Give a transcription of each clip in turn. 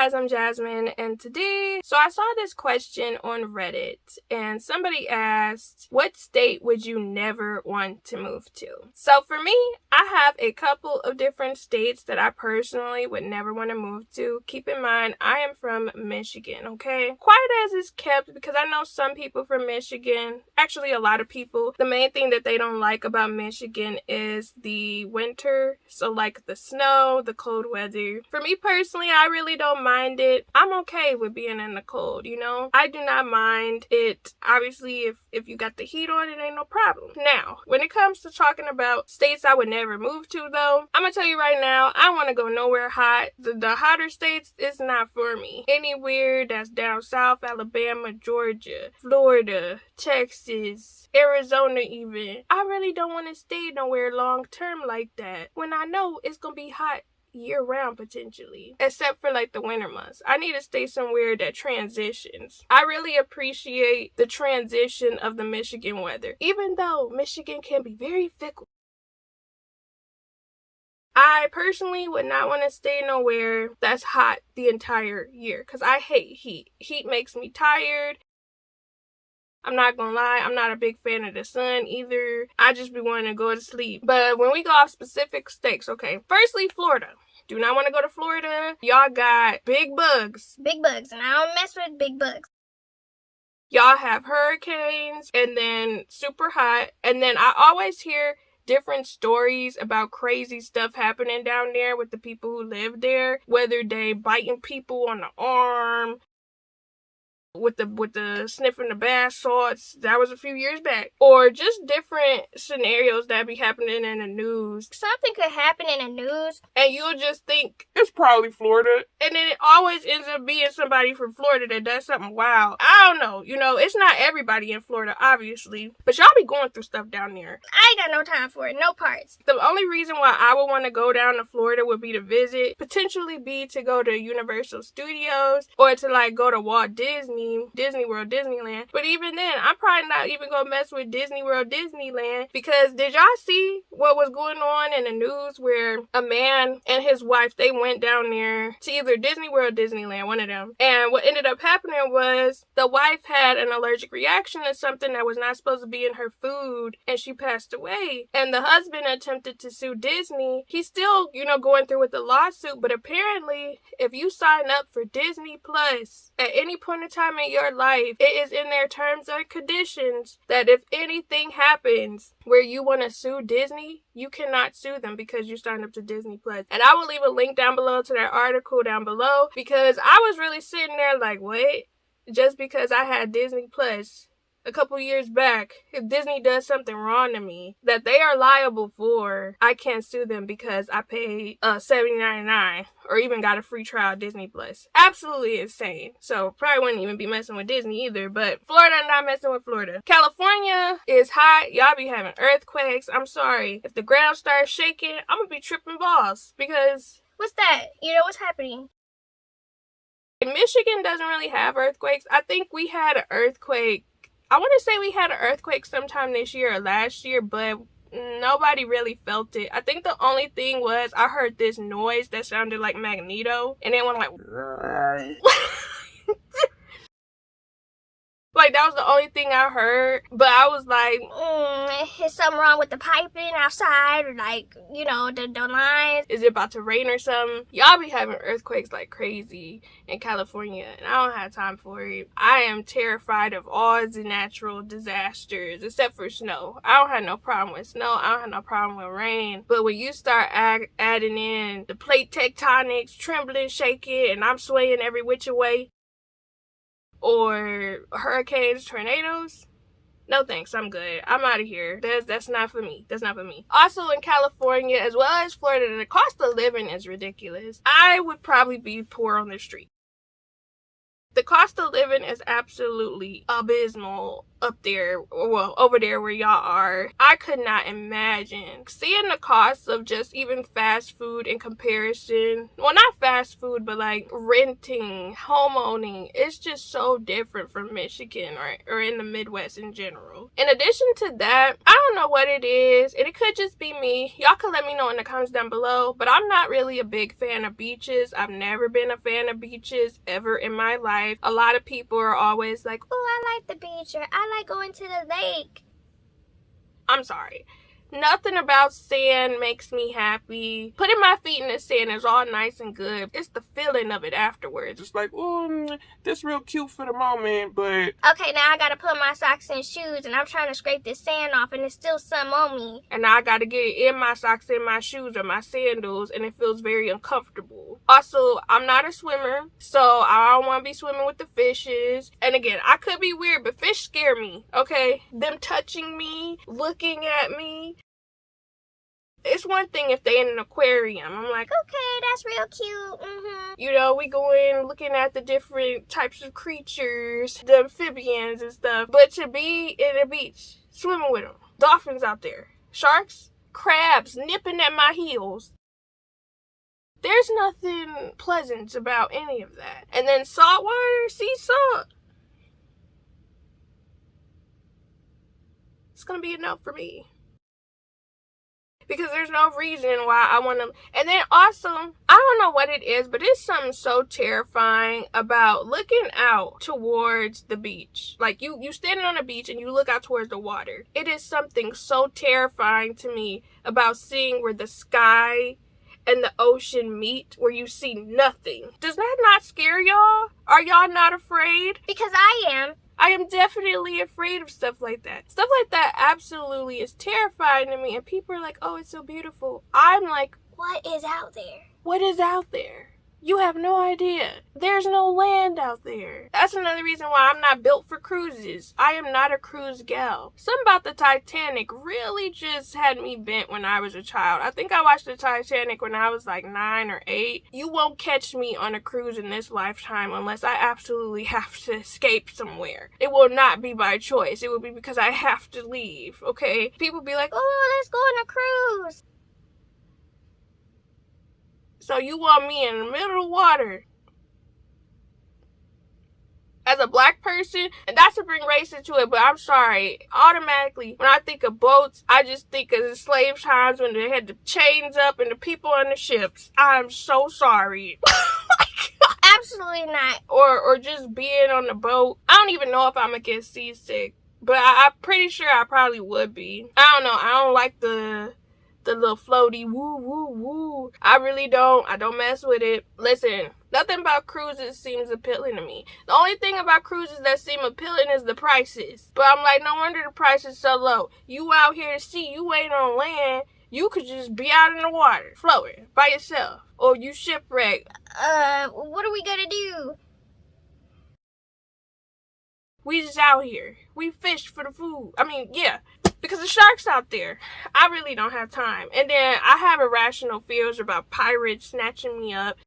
guys, I'm Jasmine, and today, I saw this question on Reddit, and somebody asked, what state would you never want to move to? So for me, I have a couple of different states that I personally would never want to move to. Keep in mind, I am from Michigan, okay? Quiet as it's kept, because I know some people from Michigan, actually a lot of people, the main thing that they don't like about Michigan is the winter, so like the snow, the cold weather. For me personally, I really don't mind it. I'm okay with being in the cold, you know? I do not mind it. Obviously, if you got the heat on, it ain't no problem. Now, when it comes to talking about states I would never move to, though, I'm gonna tell you right now, I want to go nowhere hot. The hotter states is not for me. Anywhere that's down south, Alabama, Georgia, Florida, Texas, Arizona even. I really don't want to stay nowhere long term like that when I know it's gonna be hot year round potentially, except for like the winter months. I need to stay somewhere that transitions. I really appreciate the transition of the Michigan weather, even though Michigan can be very fickle. I personally would not want to stay nowhere that's hot the entire year because I hate heat. Heat makes me tired. I'm not gonna lie, I'm not a big fan of the sun either. I just be wanting to go to sleep. But when we go off specific states, okay, firstly, Florida. Do not want to go to Florida. Y'all got big bugs. Big bugs, and I don't mess with big bugs. Y'all have hurricanes, and then super hot. And then I always hear different stories about crazy stuff happening down there with the people who live there. Whether they biting people on the arm, with the sniffing the bath salts, that was a few years back, or just different scenarios that be happening in the news. Something could happen in the news and you'll just think it's probably Florida, and then it always ends up being somebody from Florida that does something wild. I don't know, you know, it's not everybody in Florida obviously, but y'all be going through stuff down there. I ain't got no time for it, no parts. The only reason why I would want to go down to Florida would be to visit, potentially be to go to Universal Studios or to like go to Walt Disney World, Disneyland. But even then, I'm probably not even gonna mess with Disney World, Disneyland, because did y'all see what was going on in the news where a man and his wife, they went down there to either Disney World, Disneyland, one of them, and what ended up happening was the wife had an allergic reaction to something that was not supposed to be in her food, and she passed away. And the husband attempted to sue Disney. He's still, you know, going through with the lawsuit, but apparently if you sign up for Disney Plus at any point in time in your life, it is in their terms and conditions that if anything happens where you want to sue Disney, you cannot sue them because you signed up to Disney Plus. And I will leave a link down below to that article down below, because I was really sitting there like, what? Just because I had Disney Plus a couple years back, if Disney does something wrong to me that they are liable for, I can't sue them because I paid $70.99 or even got a free trial of Disney Plus. Absolutely insane. So probably wouldn't even be messing with Disney either, but Florida, not messing with Florida. California is hot. Y'all be having earthquakes. I'm sorry. If the ground starts shaking, I'm gonna be tripping balls because... What's that? You know, what's happening? Michigan doesn't really have earthquakes. I think we had an earthquake. I want to say we had an earthquake sometime this year or last year, but nobody really felt it. I think the only thing was I heard this noise that sounded like Magneto, and then went like... Like, that was the only thing I heard, but I was like, is something wrong with the piping outside, or like, you know, the lines? Is it about to rain or something? Y'all be having earthquakes like crazy in California, and I don't have time for it. I am terrified of all the natural disasters, except for snow. I don't have no problem with snow. I don't have no problem with rain. But when you start adding in the plate tectonics, trembling, shaking, and I'm swaying every which way, or hurricanes, tornadoes, no thanks, I'm good. I'm out of here. That's not for me. That's not for me. Also in California, as well as Florida, the cost of living is ridiculous. I would probably be poor on the street. The cost of living is absolutely abysmal. up there, well, over there where y'all are. I could not imagine seeing the cost of just even fast food in comparison. Well, not fast food, but like renting, homeowning. It's just so different from Michigan or in the Midwest in general. In addition to that, I don't know what it is, and it could just be me. Y'all can let me know in the comments down below, but I'm not really a big fan of beaches. I've never been a fan of beaches ever in my life. A lot of people are always like, oh, I like the beach, or I like going to the lake. I'm sorry. Nothing about sand makes me happy. Putting my feet in the sand is all nice and good. It's the feeling of it afterwards. It's like, oh, this real cute for the moment, but... Okay, now I gotta put my socks and shoes, and I'm trying to scrape this sand off, and there's still some on me. And now I gotta get it in my socks, in my shoes, or my sandals, and it feels very uncomfortable. Also, I'm not a swimmer, so I don't want to be swimming with the fishes. And again, I could be weird, but fish scare me, okay? Them touching me, looking at me. It's one thing if they in an aquarium. I'm like, okay, that's real cute. You know, we go in looking at the different types of creatures, the amphibians and stuff. But to be in a beach, swimming with them, dolphins out there, sharks, crabs nipping at my heels. There's nothing pleasant about any of that. And then saltwater, sea salt. It's gonna be enough for me. Because there's no reason why I want to. And then also, I don't know what it is, but it's something so terrifying about looking out towards the beach. Like you standing on the beach and you look out towards the water. It is something so terrifying to me about seeing where the sky and the ocean meet, where you see nothing. Does that not scare y'all? Are y'all not afraid? Because I am. I am definitely afraid of stuff like that. Stuff like that absolutely is terrifying to me. And people are like, oh, it's so beautiful. I'm like, what is out there? What is out there? You have no idea. There's no land out there. That's another reason why I'm not built for cruises. I am not a cruise gal. Something about the Titanic really just had me bent when I was a child. I think I watched the Titanic when I was like 9 or 8. You won't catch me on a cruise in this lifetime unless I absolutely have to escape somewhere. It will not be by choice. It will be because I have to leave, okay? People be like, oh, let's go on a cruise. So you want me in the middle of the water? As a black person, and not to bring race into it, but I'm sorry, automatically, when I think of boats, I just think of the slave times when they had the chains up and the people on the ships. I'm so sorry. Absolutely not. Or just being on the boat. I don't even know if I'm gonna get seasick, but I'm pretty sure I probably would be. I don't know. I don't like the little floaty woo woo woo. I really don't. I don't mess with it. Listen, nothing about cruises seems appealing to me. The only thing about cruises that seem appealing is the prices. But I'm like, no wonder the price is so low. You out here to sea, you ain't on land. You could just be out in the water, floating by yourself. Or you shipwrecked. What are we gonna do? We just out here. We fish for the food. I mean, yeah. Because the sharks out there. I really don't have time. And then I have irrational fears about pirates snatching me up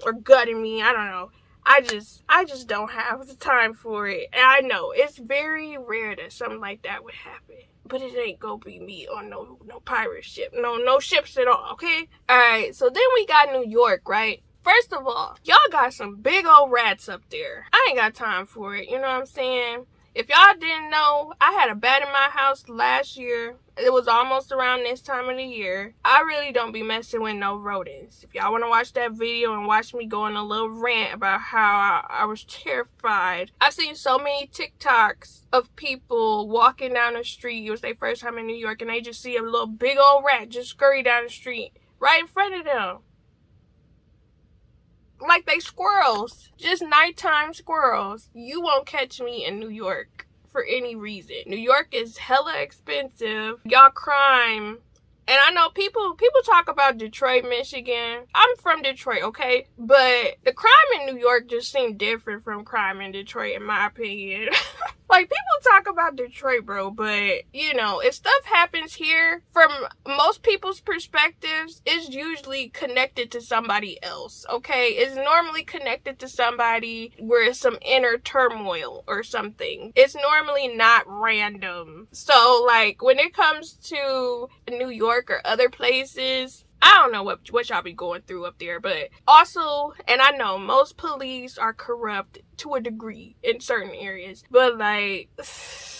or gutting me. I don't know. I just don't have the time for it. And I know it's very rare that something like that would happen. But it ain't gonna be me on no pirate ship. No ships at all, okay? Alright, so then we got New York, right? First of all, y'all got some big old rats up there. I ain't got time for it, you know what I'm saying? If y'all didn't know, I had a bat in my house last year. It was almost around this time of the year. I really don't be messing with no rodents. If y'all want to watch that video and watch me go on a little rant about how I was terrified. I've seen so many TikToks of people walking down the street. It was their first time in New York and they just see a little big old rat just scurry down the street right in front of them. Like they squirrels, just nighttime squirrels. You won't catch me in New York for any reason. New York is hella expensive. Y'all crime. And I know people talk about Detroit, Michigan. I'm from Detroit, okay? But the crime in New York just seemed different from crime in Detroit, in my opinion. Like, people talk about Detroit, bro, but, you know, if stuff happens here, from most people's perspectives, it's usually connected to somebody else, okay? It's normally connected to somebody where it's some inner turmoil or something. It's normally not random. So, like, when it comes to New York or other places, I don't know what y'all be going through up there, but also, and I know most police are corrupt to a degree in certain areas, but like,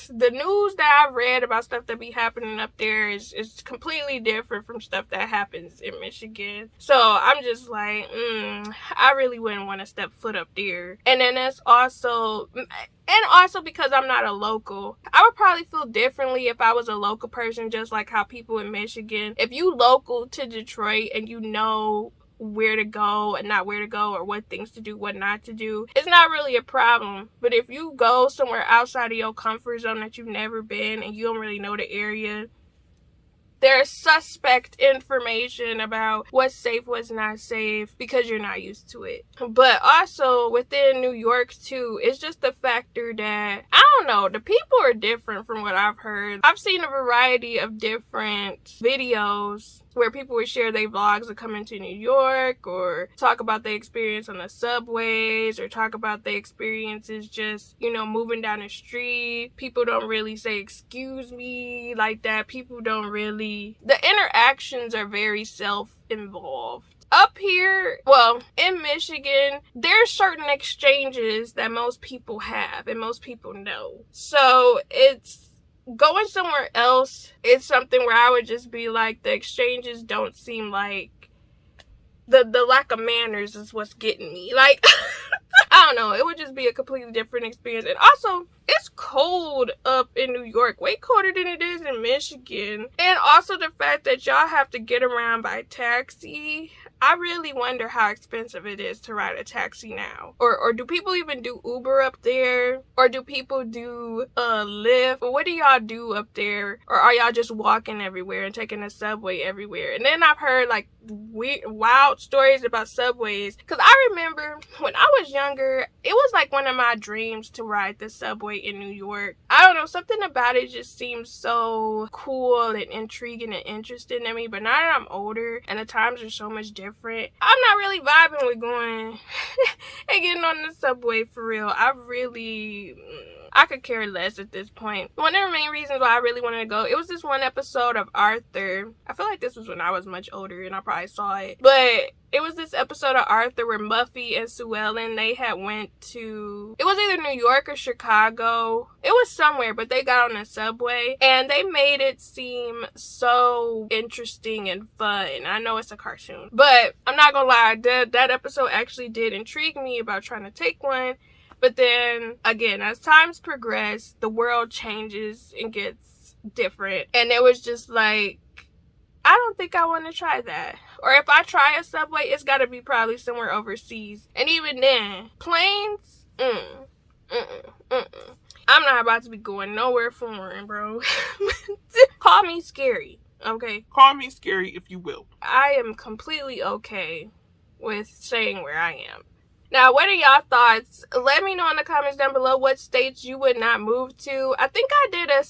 the news that I've read about stuff that be happening up there is completely different from stuff that happens in Michigan. So I'm just like, I really wouldn't want to step foot up there. And then that's also, and also because I'm not a local, I would probably feel differently if I was a local person, just like how people in Michigan, if you local to Detroit and you know where to go and not where to go, or what things to do, what not to do, it's not really a problem. But if you go somewhere outside of your comfort zone that you've never been and you don't really know the area, there's suspect information about what's safe, what's not safe, because you're not used to it. But also within New York too, it's just the factor that, I don't know, the people are different from what I've heard. I've seen a variety of different videos where people would share their vlogs of coming to New York, or talk about their experience on the subways, or talk about their experiences just, you know, moving down the street. People don't really say excuse me like that. People don't really, the interactions are very self-involved. Up here, well, in Michigan, there's certain exchanges that most people have and most people know. So it's, going somewhere else, it's something where I would just be like, the exchanges don't seem like, the lack of manners is what's getting me. Like, I don't know, it would just be a completely different experience. And also, it's cold up in New York, way colder than it is in Michigan. And also the fact that y'all have to get around by taxi, I really wonder how expensive it is to ride a taxi now. Or do people even do Uber up there? Or do people do Lyft? Or what do y'all do up there? Or are y'all just walking everywhere and taking the subway everywhere? And then I've heard like wild stories about subways. Because I remember when I was younger, it was like one of my dreams to ride the subway in New York. I don't know, something about it just seems so cool and intriguing and interesting to me. But now that I'm older and the times are so much different, I'm not really vibing with going and getting on the subway for real. I could care less at this point. One of the main reasons why I really wanted to go, it was this one episode of Arthur. I feel like this was when I was much older and I probably saw it. But it was this episode of Arthur where Muffy and Sue Ellen, they had went to, it was either New York or Chicago. It was somewhere, but they got on the subway and they made it seem so interesting and fun. I know it's a cartoon, but I'm not gonna lie, that episode actually did intrigue me about trying to take one. But then, again, as times progress, the world changes and gets different. And it was just like, I don't think I want to try that. Or if I try a subway, it's got to be probably somewhere overseas. And even then, planes? I'm not about to be going nowhere foreign, bro. Call me scary, okay? Call me scary if you will. I am completely okay with staying where I am. Now, what are y'all thoughts? Let me know in the comments down below what states you would not move to. I think I did a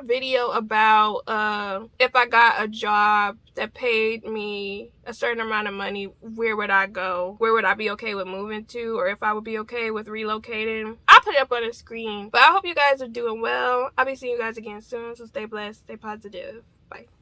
video about if I got a job that paid me a certain amount of money, where would I go? Where would I be okay with moving to? Or if I would be okay with relocating? I'll put it up on the screen. But I hope you guys are doing well. I'll be seeing you guys again soon, so stay blessed, stay positive. Bye.